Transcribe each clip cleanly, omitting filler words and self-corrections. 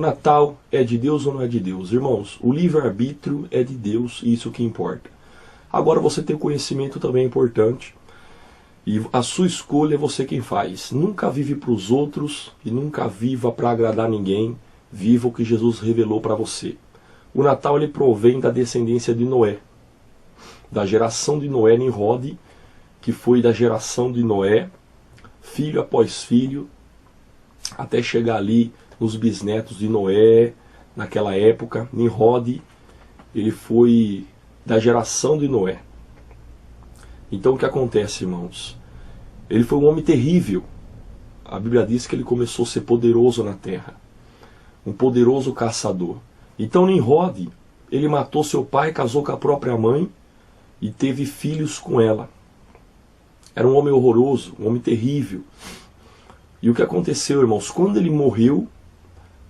Natal é de Deus ou não é de Deus? Irmãos, o livre-arbítrio é de Deus e isso que importa. Agora você ter conhecimento também é importante. E a sua escolha é você quem faz. Nunca vive para os outros e nunca viva para agradar ninguém. Viva o que Jesus revelou para você. O Natal ele provém da descendência de Noé. Da geração de Noé, Nimrod, que foi da geração de Noé, filho após filho, até chegar ali nos bisnetos de Noé, naquela época. Nimrod, ele foi da geração de Noé. Então o que acontece, irmãos? Ele foi um homem terrível. A Bíblia diz que ele começou a ser poderoso na terra. Um poderoso caçador. Então Nimrod, ele matou seu pai, casou com a própria mãe e teve filhos com ela. Era um homem horroroso, um homem terrível. E o que aconteceu, irmãos? Quando ele morreu,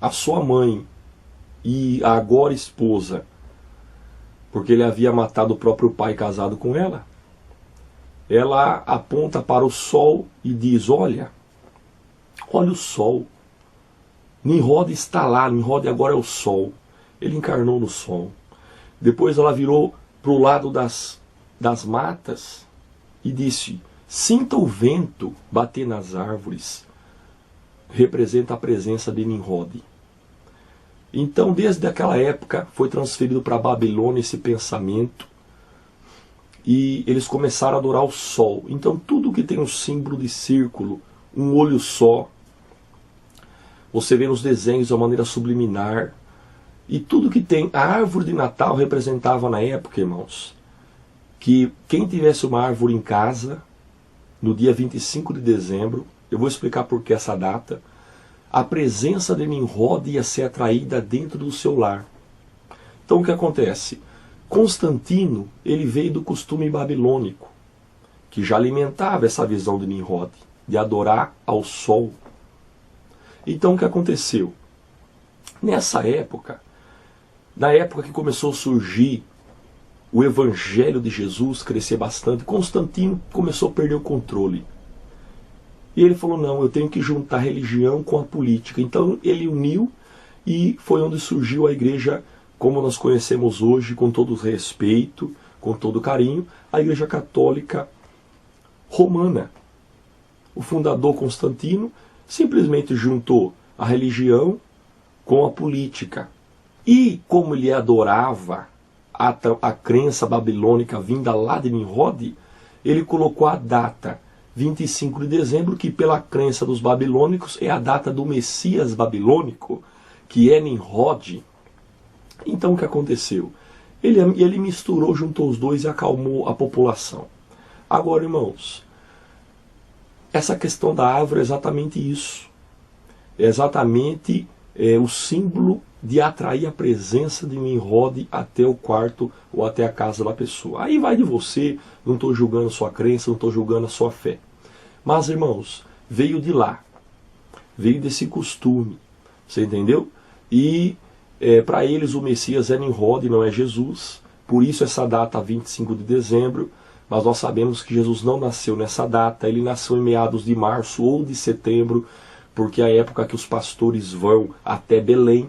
a sua mãe e a agora esposa, porque ele havia matado o próprio pai casado com ela, ela aponta para o sol e diz, olha o sol. Nimrod está lá, Nimrod agora é o sol. Ele encarnou no sol. Depois ela virou para o lado das matas e disse, sinta o vento bater nas árvores. Representa a presença de Nimrod. Então, desde aquela época, foi transferido para a Babilônia esse pensamento. E eles começaram a adorar o sol. Então tudo que tem um símbolo de círculo, um olho só, você vê nos desenhos de uma maneira subliminar. E tudo que tem, a árvore de Natal representava na época, irmãos, que quem tivesse uma árvore em casa, no dia 25 de dezembro, eu vou explicar por que essa data, a presença de Nimrod ia ser atraída dentro do seu lar. Então o que acontece? Constantino, ele veio do costume babilônico, que já alimentava essa visão de Nimrod, de adorar ao sol. Então o que aconteceu? Nessa época, na época que começou a surgir o Evangelho de Jesus, crescer bastante, Constantino começou a perder o controle. E ele falou, não, eu tenho que juntar a religião com a política. Então ele uniu e foi onde surgiu a igreja como nós conhecemos hoje, com todo respeito, com todo carinho, a Igreja Católica Romana. O fundador Constantino simplesmente juntou a religião com a política. E como ele adorava a crença babilônica vinda lá de Nimrod, ele colocou a data 25 de dezembro, que pela crença dos babilônicos é a data do Messias babilônico, que é Nimrod. Então o que aconteceu? Ele misturou, juntou os dois e acalmou a população. Agora, irmãos, essa questão da árvore é exatamente isso. É exatamente o símbolo de atrair a presença de Nimrod até o quarto ou até a casa da pessoa. Aí vai de você, não estou julgando a sua crença, não estou julgando a sua fé. Mas, irmãos, veio de lá. Veio desse costume. Você entendeu? E para eles o Messias é Nimrod, não é Jesus. Por isso essa data 25 de dezembro. Mas nós sabemos que Jesus não nasceu nessa data. Ele nasceu em meados de março ou de setembro, porque é a época que os pastores vão até Belém.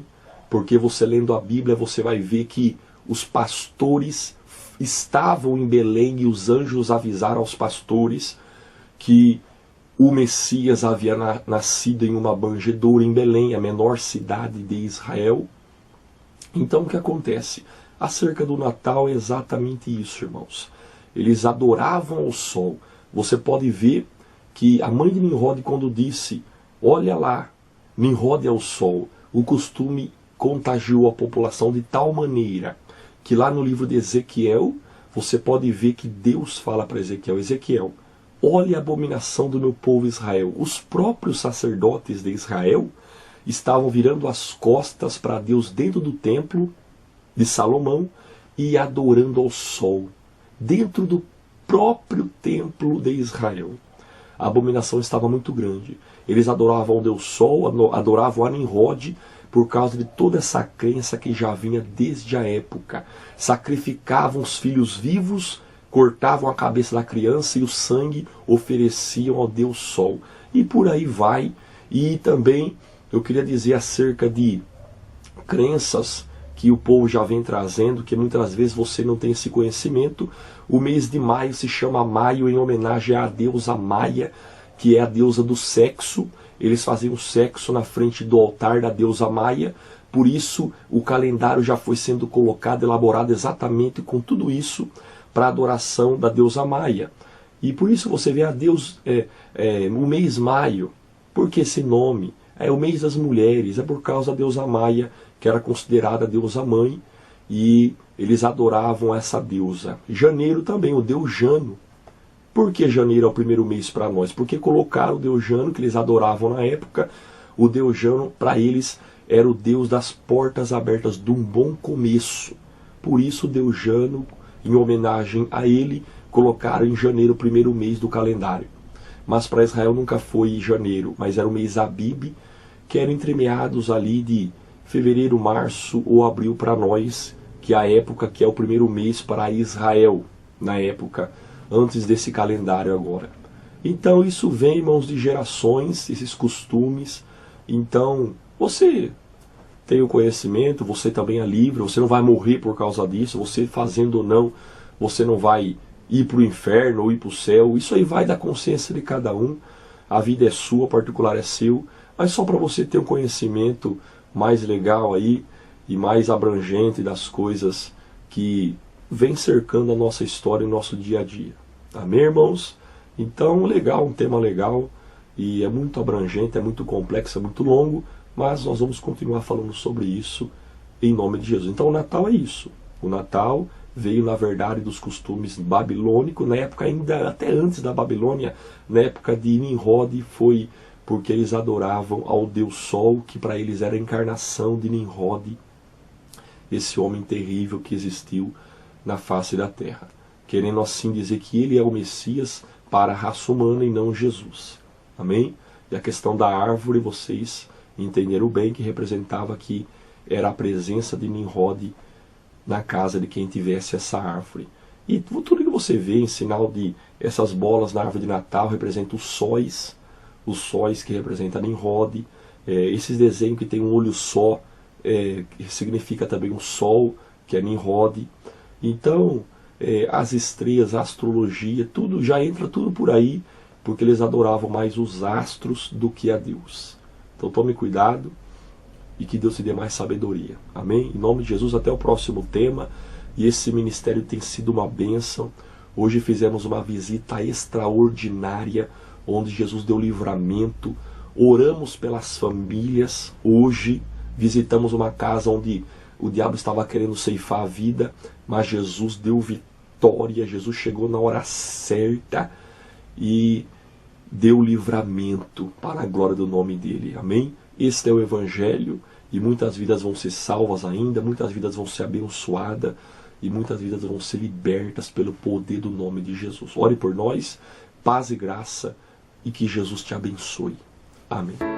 Porque você lendo a Bíblia, você vai ver que os pastores estavam em Belém e os anjos avisaram aos pastores que o Messias havia nascido em uma manjedoura em Belém, a menor cidade de Israel. Então o que acontece? Acerca do Natal é exatamente isso, irmãos. Eles adoravam o sol. Você pode ver que a mãe de Nimrod, quando disse, olha lá, Nimrod é o sol, o costume contagiou a população de tal maneira que lá no livro de Ezequiel, você pode ver que Deus fala para Ezequiel, Ezequiel, olha a abominação do meu povo Israel. Os próprios sacerdotes de Israel estavam virando as costas para Deus dentro do templo de Salomão e adorando ao sol, dentro do próprio templo de Israel. A abominação estava muito grande. Eles adoravam o Deus Sol, adoravam a Nimrod, por causa de toda essa crença que já vinha desde a época. Sacrificavam os filhos vivos, cortavam a cabeça da criança e o sangue ofereciam ao Deus Sol. E por aí vai. E também eu queria dizer acerca de crenças que o povo já vem trazendo, que muitas vezes você não tem esse conhecimento. O mês de maio se chama Maio em homenagem à deusa Maia, que é a deusa do sexo. Eles faziam sexo na frente do altar da deusa Maia, por isso o calendário já foi sendo colocado, elaborado exatamente com tudo isso para a adoração da deusa Maia. E por isso você vê a Deus, o mês maio. Por que esse nome? É o mês das mulheres, é por causa da deusa Maia, que era considerada a deusa mãe, e eles adoravam essa deusa. Janeiro também, o deus Jano. Por que janeiro é o primeiro mês para nós? Porque colocaram o deus Jano, que eles adoravam na época. O deus Jano, para eles, era o deus das portas abertas, de um bom começo. Por isso o deus Jano, em homenagem a ele, colocaram em janeiro o primeiro mês do calendário. Mas para Israel nunca foi janeiro, mas era o mês Abib, que era entre meados ali de fevereiro, março ou abril para nós, que é a época que é o primeiro mês para Israel, na época, antes desse calendário agora. Então isso vem, irmãos, de gerações, esses costumes. Então você tem o conhecimento, você também é livre, você não vai morrer por causa disso, você fazendo ou não, você não vai ir para o inferno ou ir para o céu. Isso aí vai da consciência de cada um. A vida é sua, o particular é seu, mas só para você ter um conhecimento mais legal aí e mais abrangente das coisas que vem cercando a nossa história e o nosso dia a dia. Amém, irmãos? Então, legal, um tema legal, e é muito abrangente, é muito complexo, é muito longo, mas nós vamos continuar falando sobre isso em nome de Jesus. Então o Natal é isso. O Natal veio, na verdade, dos costumes babilônicos, na época ainda, até antes da Babilônia, na época de Nimrod, foi porque eles adoravam ao Deus Sol, que para eles era a encarnação de Nimrod, esse homem terrível que existiu na face da terra. Querendo assim dizer que ele é o Messias para a raça humana e não Jesus. Amém? E a questão da árvore, vocês entenderam bem que representava que era a presença de Nimrod na casa de quem tivesse essa árvore. E tudo que você vê em sinal de essas bolas na árvore de Natal representa os sóis que representam Nimrod. Esses desenhos que tem um olho só, significa também o sol, que é Nimrod. Então, as estrelas, a astrologia, tudo já entra tudo por aí, porque eles adoravam mais os astros do que a Deus. Então tome cuidado e que Deus te dê mais sabedoria. Amém? Em nome de Jesus, até o próximo tema. E esse ministério tem sido uma bênção. Hoje fizemos uma visita extraordinária, onde Jesus deu livramento. Oramos pelas famílias. Hoje visitamos uma casa onde o diabo estava querendo ceifar a vida, mas Jesus deu vitória. Jesus chegou na hora certa e deu livramento para a glória do nome dele. Amém? Este é o Evangelho, e muitas vidas vão ser salvas ainda, muitas vidas vão ser abençoadas, e muitas vidas vão ser libertas pelo poder do nome de Jesus. Ore por nós, paz e graça, e que Jesus te abençoe. Amém.